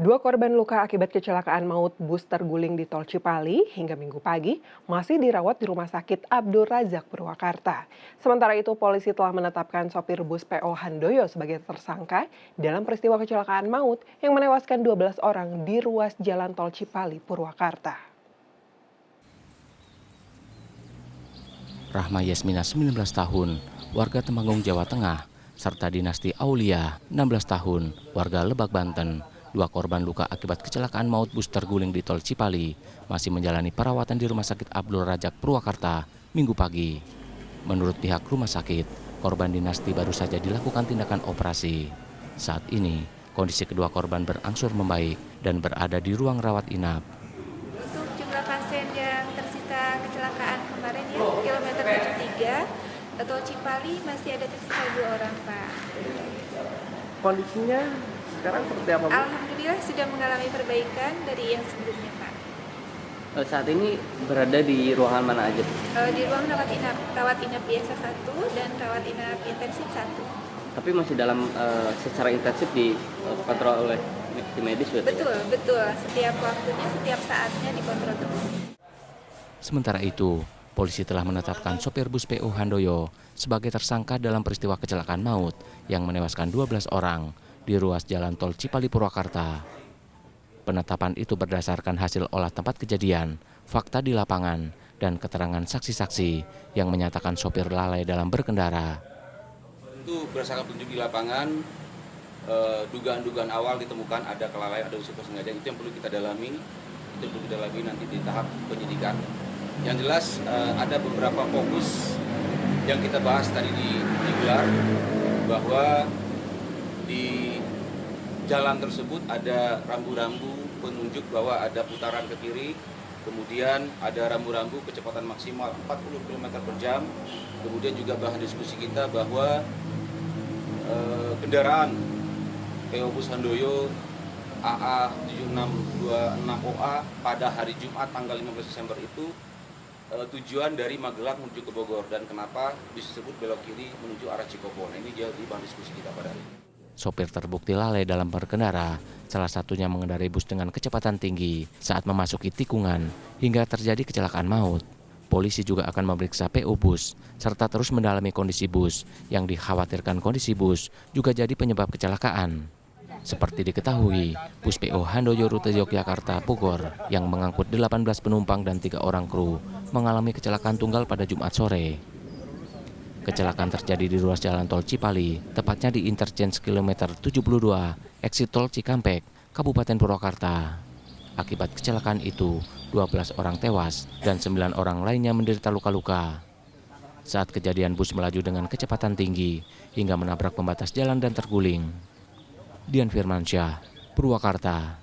Dua korban luka akibat kecelakaan maut bus terguling di Tol Cipali hingga Minggu pagi masih dirawat di Rumah Sakit Abdul Razak Purwakarta. Sementara itu, polisi telah menetapkan sopir bus PO Handoyo sebagai tersangka dalam peristiwa kecelakaan maut yang menewaskan 12 orang di ruas jalan Tol Cipali, Purwakarta. Rahma Yasmina 19 tahun, warga Temanggung, Jawa Tengah, serta Dinasti Aulia 16 tahun, warga Lebak, Banten. Dua korban luka akibat kecelakaan maut bus terguling di Tol Cipali masih menjalani perawatan di Rumah Sakit Abdul Razak Purwakarta Minggu pagi. Menurut pihak rumah sakit, korban Dinasti baru saja dilakukan tindakan operasi. Saat ini, kondisi kedua korban berangsur membaik dan berada di ruang rawat inap. Untuk jumlah pasien yang tersisa kecelakaan kemarin ya, kilometer 73 atau Cipali masih ada tersisa 2 orang, Pak. Kondisinya sekarang seperti apa, Bu? Alhamdulillah sudah mengalami perbaikan dari yang sebelumnya, Pak. Saat ini berada di ruangan mana aja? Di ruang rawat inap biasa 1 dan rawat inap intensif 1. Tapi masih dalam secara intensif dikontrol oleh tim medis, berarti? Betul. Setiap waktunya, setiap saatnya dikontrol terus. Sementara itu, polisi telah menetapkan sopir bus PO Handoyo sebagai tersangka dalam peristiwa kecelakaan maut yang menewaskan 12 orang di ruas jalan Tol Cipali Purwakarta. Penetapan itu berdasarkan hasil olah tempat kejadian, fakta di lapangan, dan keterangan saksi-saksi yang menyatakan sopir lalai dalam berkendara. Itu berdasarkan petunjuk di lapangan, dugaan-dugaan awal ditemukan ada kelalaian, ada unsur sengaja, itu yang perlu kita dalami, nanti di tahap penyidikan. Yang jelas ada beberapa fokus yang kita bahas tadi digelar, bahwa di jalan tersebut ada rambu-rambu penunjuk bahwa ada putaran ke kiri, kemudian ada rambu-rambu kecepatan maksimal 40 km per jam, kemudian juga bahan diskusi kita bahwa kendaraan PO Bus Handoyo AA 7626OA pada hari Jumat tanggal 15 Desember itu tujuan dari Magelang menuju ke Bogor, dan kenapa bis tersebut belok kiri menuju arah Cikopo. Nah, ini jadi bahan diskusi kita pada hari ini. Sopir terbukti lalai dalam berkendara, salah satunya mengendarai bus dengan kecepatan tinggi saat memasuki tikungan hingga terjadi kecelakaan maut. Polisi juga akan memeriksa PO bus serta terus mendalami kondisi bus yang dikhawatirkan kondisi bus juga jadi penyebab kecelakaan. Seperti diketahui, bus PO Handoyo rute Yogyakarta Bogor yang mengangkut 18 penumpang dan 3 orang kru mengalami kecelakaan tunggal pada Jumat sore. Kecelakaan terjadi di ruas jalan Tol Cipali, tepatnya di interchange kilometer 72, exit Tol Cikampek, Kabupaten Purwakarta. Akibat kecelakaan itu, 12 orang tewas dan 9 orang lainnya menderita luka-luka. Saat kejadian bus melaju dengan kecepatan tinggi hingga menabrak pembatas jalan dan terguling. Dian Firmansyah, Purwakarta.